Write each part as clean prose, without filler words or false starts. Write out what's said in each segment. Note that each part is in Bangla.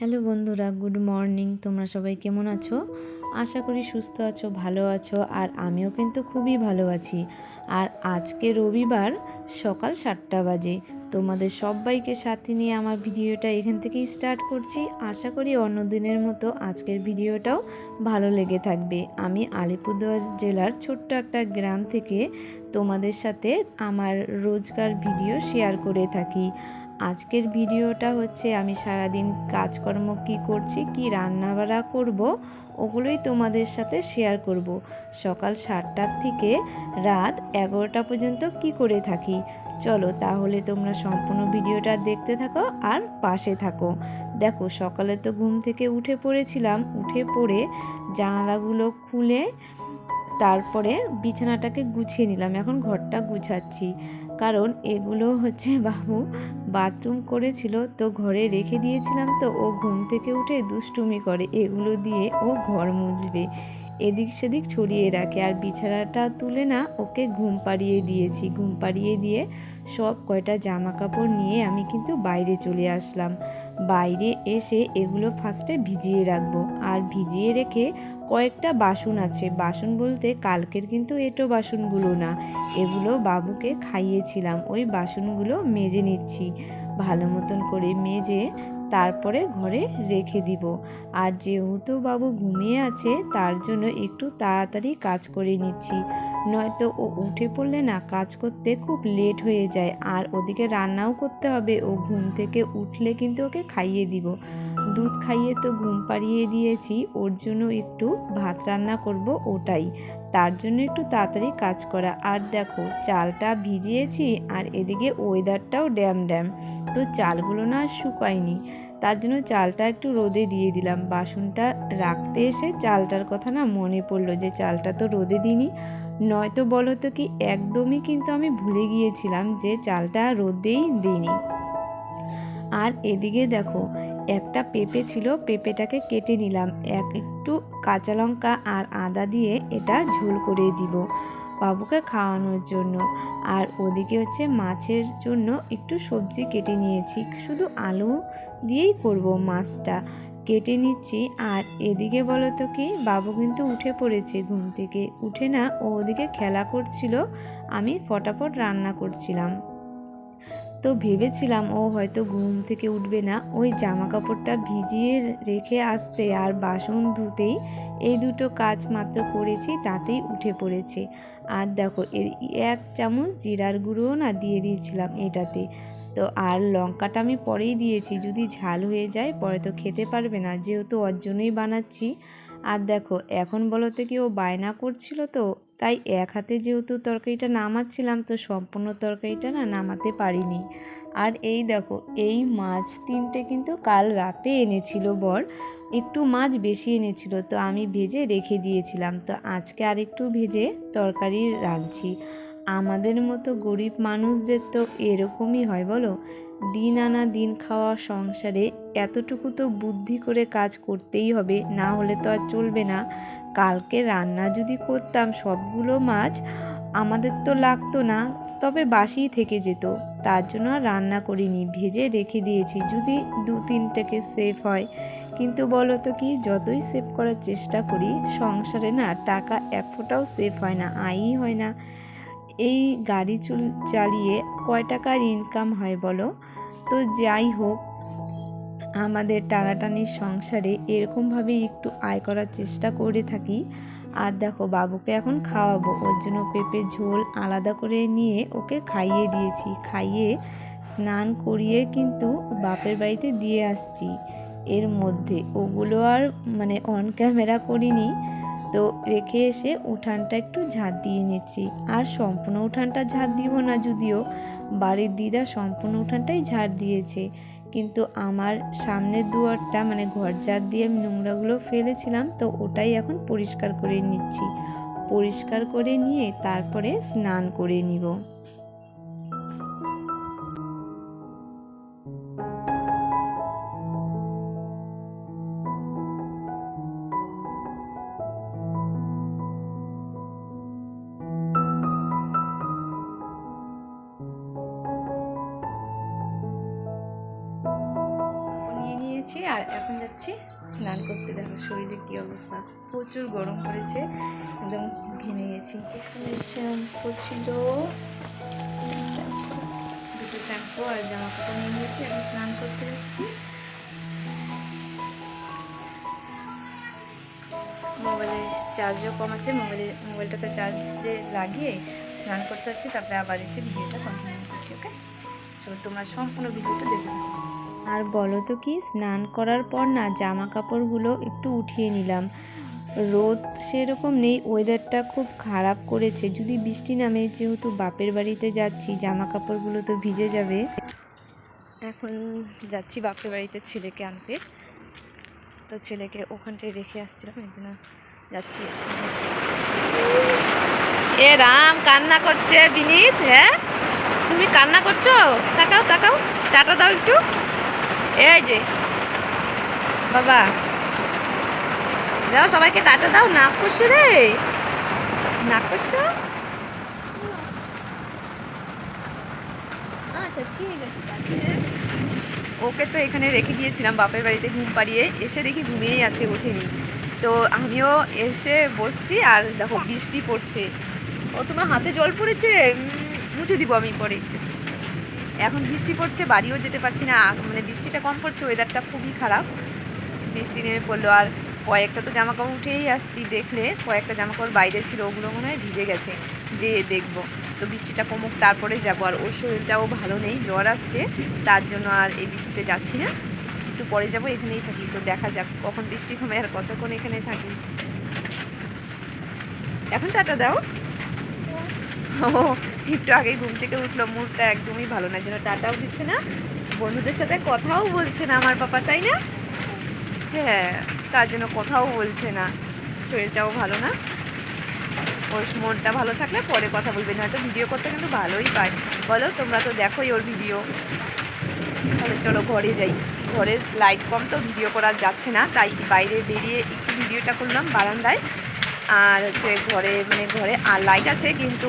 হ্যালো বন্ধুরা, গুড মর্নিং। তোমরা সবাই কেমন আছো? আশা করি সুস্থ আছো, ভালো আছো। আর আমিও কিন্তু খুবই ভালো আছি। আর আজকে রবিবার সকাল 7টা বাজে। তোমাদের সবাইকে সাথে নিয়ে আমার ভিডিওটা এখান থেকেই স্টার্ট করছি। আশা করি অন্য দিনের মতো আজকের ভিডিওটাও ভালো লেগে থাকবে। আমি আলিপুরদুয়ার জেলার ছোট্ট একটা গ্রাম থেকে তোমাদের সাথে আমার রোজকার ভিডিও শেয়ার করে থাকি। আজকের ভিডিওটা হচ্ছে আমি সারাদিন কাজকর্ম কি করছি, কি রান্নাবাড়া করব, ওগুলোই তোমাদের সাথে শেয়ার করব। সকাল 7টার থেকে রাত 11টা পর্যন্ত কি করে থাকি। চলো তাহলে তোমরা সম্পূর্ণ ভিডিওটা দেখতে থাকো আর পাশে থাকো। দেখো, সকালে তো ঘুম থেকে উঠে পড়েছিলাম। উঠে পড়ে জানালাগুলো খুলে তারপরে বিছানাটাকে গুছিয়ে নিলাম। এখন ঘরটা গুছাচ্ছি, কারণ এগুলো হচ্ছে বাবু বাথরুম করেছিল, তো ঘরে রেখে দিয়েছিলাম। তো ও ঘুম থেকে উঠে দুষ্টুমি করে, এগুলো দিয়ে ও ঘর মুছবে, এদিক সেদিক ছড়িয়ে রাখে। আর বিছানাটা তুলে না ওকে ঘুম পাড়িয়ে দিয়েছি। ঘুম পাড়িয়ে দিয়ে সব কয়টা জামা কাপড় নিয়ে আমি কিন্তু বাইরে চলে আসলাম। বাইরে এসে এগুলো ফার্স্টে ভিজিয়ে রাখবো। আর ভিজিয়ে রেখে কয়েকটা বাসন আছে, বাসন বলতে কালকের কিন্তু এঁটো বাসনগুলো না, এগুলো বাবুকে খাইয়েছিলাম। ওই বাসনগুলো মেজে নিচ্ছি, ভালো মতন করে মেজে তারপরে ঘরে রেখে দিব। আর যেহেতু বাবু ঘুমিয়ে আছে তার জন্য একটু তাড়াতাড়ি কাজ করে নিচ্ছি, নয়তো ও উঠে পড়লে না কাজ করতে খুব লেট হয়ে যায়। আর ওদিকে রান্নাও করতে হবে, ও ঘুম থেকে উঠলে কিন্তু ওকে খাইয়ে দিব। দুধ খাইয়ে তো ঘুম পাড়িয়ে দিয়েছি, ওর জন্য একটু ভাত রান্না করব, ওটাই তার জন্য একটু তাড়াতাড়ি কাজ করা। আর দেখো, চালটা ভিজিয়েছি আর এদিকে ওয়েদারটাও ড্যাম ড্যাম, তো চালগুলো না শুকায়নি, তার জন্য চালটা একটু রোদে দিয়ে দিলাম। বাসনটা রাখতে এসে চালটার কথা না মনে পড়লো যে চালটা তো রোদে দিইনি, নয়তো বলো তো কি একদমই কিন্তু আমি ভুলে গিয়েছিলাম যে চালটা রোদেই দিইনি। আর এদিকে দেখো, একটা পেঁপে ছিল, পেঁপেটাকে কেটে নিলাম। একটু কাঁচা লঙ্কা আর আদা দিয়ে এটা ঝোল করে দিব বাবুকে খাওয়ানোর জন্য। আর ওদিকে হচ্ছে মাছের জন্য একটু সবজি কেটে নিয়েছি, শুধু আলু দিয়েই করব, মাছটা কেটে নিচ্ছি। আর এদিকে বলো তো কি, বাবু কিন্তু উঠে পড়েছে ঘুম থেকে। উঠে না ও ওদিকে খেলা করছিল, আমি ফটাফট রান্না করছিলাম। তো ভেবেছিলাম ও হয়তো ঘুম থেকে উঠবে না, ওই জামা কাপড়টা ভিজিয়ে রেখে আসতে আর বাসন ধুতেই এই দুটো কাজ মাত্র করেছি, তাতেই উঠে পড়েছে। আর দেখো, 1 চামচ জিরার গুঁড়োও না দিয়ে দিয়েছিলাম এটাতে। তো আর লঙ্কাটা আমি পরেই দিয়েছি, যদি ঝাল হয়ে যায় পরে তো খেতে পারবে না, যেহেতু ওর জন্যই বানাচ্ছি। আর দেখো, এখন বলতে কি ও বায়না করছিল, তো তাই এক হাতে যেহেতু তরকারিটা নামাচ্ছিলাম, তো সম্পূর্ণ তরকারিটা না নামাতে পারিনি। আর এই দেখো, এই মাছ 3টে কিন্তু কাল রাতে এনেছিল বর, একটু মাছ বেশি এনেছিল, তো আমি ভেজে রেখে দিয়েছিলাম। তো আজকে আর একটু ভেজে তরকারি রাঁধছি। আমাদের মতো গরিব মানুষদের তো এরকমই হয় বলো, দিন আনা দিন খাওয়া সংসারে এতটুকু তো বুদ্ধি করে কাজ করতেই হবে, না হলে তো আর চলবে না। কালকে রান্না যদি করতাম সবগুলো মাছ, আমাদের তো লাগতো না, তবে বাসি থেকে যেত, তার জন্য আর রান্না করিনি, ভেজে রেখে দিয়েছি, যদি 2-3টাকে সেভ হয়। কিন্তু বলো তো কি, যতই সেভ করার চেষ্টা করি সংসারে না টাকা এক ফোঁটাও সেভ হয় না, আয়ই হয় না। এই গাড়ি চালিয়ে কয় টাকার ইনকাম হয় বলো? তো যাই হোক, আমাদের টানাটানির সংসারে এরকমভাবে একটু আয় করার চেষ্টা করে থাকি। আর দেখো, বাবুকে এখন খাওয়াবো, ওর জন্য পেঁপে ঝোল আলাদা করে নিয়ে ওকে খাইয়ে দিয়েছি। খাইয়ে স্নান করিয়ে কিন্তু বাপের বাড়িতে দিয়ে আসছি। এর মধ্যে ওগুলো আর মানে অন ক্যামেরা করিনি, তো রেখে এসে উঠানটা একটু ঝাঁট দিয়ে নিচ্ছি। আর সম্পূর্ণ উঠানটা ঝাঁট দিব না, যদিও বাড়ির দিদা সম্পূর্ণ উঠানটাই ঝাড় দিয়েছে, কিন্তু আমার সামনের দুয়ারটা মানে ঘর ঝাড় দিয়ে আমি নোংরাগুলো ফেলেছিলাম, তো ওটাই এখন পরিষ্কার করে নিচ্ছি। পরিষ্কার করে নিয়ে তারপরে স্নান করে নিব। নিয়েছি আর এখন যাচ্ছি স্নান করতে। দেখো শরীরে কী অবস্থা, প্রচুর গরম পড়েছে, একদম ঘেমে গেছি। এখানে শ্যাম্পু ছিল, দুটো শ্যাম্পু আর জামা কাপড় নিয়ে নিয়েছি, এখন স্নান করতে যাচ্ছি। মোবাইলের চার্জও কম আছে, মোবাইলটাতে চার্জে লাগিয়ে স্নান করতে যাচ্ছি, তারপরে আবার এসে ভিডিওটা কন্টিনিউ করছি। ওকে, চলো তোমরা সম্পূর্ণ ভিডিওটা দেখে নাও। আর বলো তো কি, স্নান করার পর না জামা কাপড়গুলো একটু উঠিয়ে নিলাম। রোদ সেরকম নেই, ওয়েদারটা খুব খারাপ করেছে। যদি বৃষ্টি নামে, যেহেতু বাপের বাড়িতে যাচ্ছি, জামা কাপড়গুলো তো ভিজে যাবে। এখন যাচ্ছি বাপের বাড়িতে ছেলেকে আনতে, তো ছেলেকে ওখানটায় রেখে আসছিলাম, এই জন্য যাচ্ছি। এ রাম, কান্না করছে বিনীত। হ্যাঁ তুমি কান্না করছো? তাকাও তাকাও, টাটা দাও একটু। এই যে বাবা, যাও সবাইকে টাটা দাও। না করছো রে, না করছো? আচ্ছা ঠিক আছে। ওকে তো এখানে রেখে দিয়েছিলাম বাপের বাড়িতে, ঘুম পাড়িয়ে এসে দেখি ঘুমিয়েই আছে, ওঠেনি। তো আমিও এসে বসছি আর দেখো বৃষ্টি পড়ছে। ও তোমার হাতে জল পড়েছে, মুছে দিব আমি পরে। এখন বৃষ্টি পড়ছে, বাড়িও যেতে পারছি না, মানে বৃষ্টিটা কম পড়ছে, ওয়েদারটা খুবই খারাপ। বৃষ্টি নেমে পড়লো আর কয়েকটা তো জামা কাপড় উঠেই আসছি, দেখলে কয়েকটা জামা কাপড় বাইরে ছিল, ওগুলো মনে হয় ভিজে গেছে, যে দেখবো। তো বৃষ্টিটা কমুক তারপরে যাবো। আর ওর শরীরটাও ভালো নেই, জ্বর আসছে, তার জন্য আর এই বৃষ্টিতে যাচ্ছি না, একটু পরে যাবো, এখানেই থাকি। তো দেখা যাক কখন বৃষ্টি কমে আর কতক্ষণ এখানে থাকি। এখন টাটা দাও। ও একটু আগেই ঘুম থেকে উঠলো, মুডটা একদমই ভালো না, যেন টাটাও দিচ্ছে না, বন্ধুদের সাথে কথাও বলছে না আমার পাপা, তাই না? হ্যাঁ, তার জন্য কথাও বলছে না, শরীরটাও ভালো না। ওর মনটা ভালো থাকলে পরে কথা বলবে, না হয়তো ভিডিও করতে কিন্তু ভালোই পায়। বলো, তোমরা তো দেখোই ওর ভিডিও। তাহলে চলো ঘরে যাই, ঘরের লাইট কম তো ভিডিও করা যাচ্ছে না, তাই বাইরে বেরিয়ে একটু ভিডিওটা করলাম বারান্দায়। আর হচ্ছে ঘরে, মানে ঘরে আর লাইট আছে কিন্তু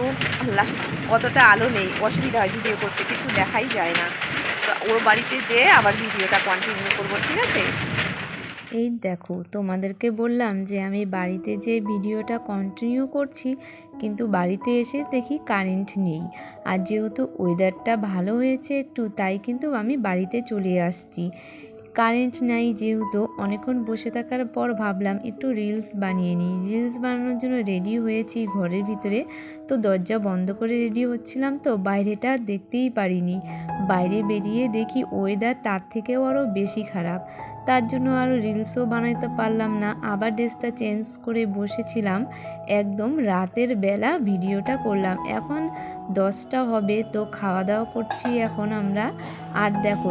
অতটা আলো নেই, অসুবিধা হয় ভিডিও করতে, কিছু দেখাই যায় না। তো ওর বাড়িতে যেয়ে আবার ভিডিওটা কন্টিনিউ করবো, ঠিক আছে? এই দেখো, তোমাদেরকে বললাম যে আমি বাড়িতে যে ভিডিওটা কন্টিনিউ করছি, কিন্তু বাড়িতে এসে দেখি কারেন্ট নেই। আর যেহেতু ওয়েদারটা ভালো হয়েছে একটু, তাই কিন্তু আমি বাড়িতে চলে আসছি। কারেন্ট নাই যেহেতু, অনেকক্ষণ বসে থাকার পর ভাবলাম একটু রিলস বানিয়ে নিই। রিলস বানানোর জন্য রেডি হয়েছি ঘরের ভিতরে, তো দরজা বন্ধ করে রেডি হচ্ছিলাম, তো বাইরেটা দেখতেই পারিনি। বাইরে বেরিয়ে দেখি ওয়েদার তার থেকেও আরও বেশি খারাপ, তার জন্য আরও রিলসও বানাতে পারলাম না। আবার ড্রেসটা চেঞ্জ করে বসেছিলাম, একদম রাতের বেলা ভিডিওটা করলাম। এখন 10টা হবে, তো খাওয়া দাওয়া করছি এখন আমরা। আর দেখো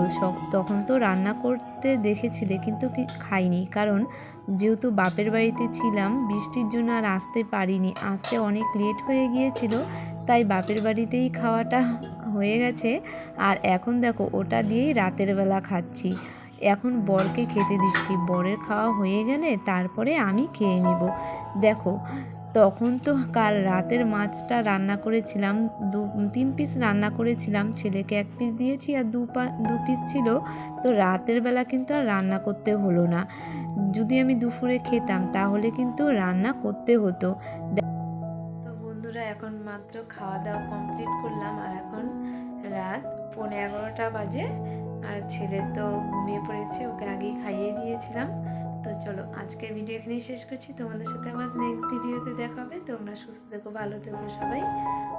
তখন তো রান্না করতে দেখেছিলে, কিন্তু খাইনি, কারণ যেহেতু বাপের বাড়িতে ছিলাম, বৃষ্টির জন্য আর আসতে পারিনি, আসতে অনেক লেট হয়ে গিয়েছিল, তাই বাপের বাড়িতেই খাওয়াটা হয়ে গেছে। আর এখন দেখো ওটা দিয়েই রাতের বেলা খাচ্ছি। এখন বরকে খেতে দিচ্ছি, বরের খাওয়া হয়ে গেলে তারপরে আমি খেয়ে নেব। দেখো তখন তো কাল রাতের মাছটা রান্না করেছিলাম, 3 পিস রান্না করেছিলাম, ছেলেকে 1 পিস দিয়েছি আর 2 পিস ছিল। তো রাতের বেলা কিন্তু আর রান্না করতে হলো না, যদি আমি দুপুরে খেতাম তাহলে কিন্তু রান্না করতে হতো। তো বন্ধুরা, এখন মাত্র খাওয়া দাওয়া কমপ্লিট করলাম, আর এখন রাত 11:15 বাজে। আর ছেলে তো ঘুমিয়ে পড়েছে, ওকে আগেই খাইয়ে দিয়েছিলাম। তো চলো আজকের ভিডিও এখানেই শেষ করছি, তোমাদের সাথে আবার নেক্সট ভিডিওতে দেখা হবে। তোমরা সুস্থ থেকো, ভালো থেকো সবাই।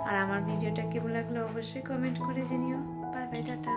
আর আমার ভিডিওটা কেমন লাগলো অবশ্যই কমেন্ট করে জানিও। Bye bye, tata.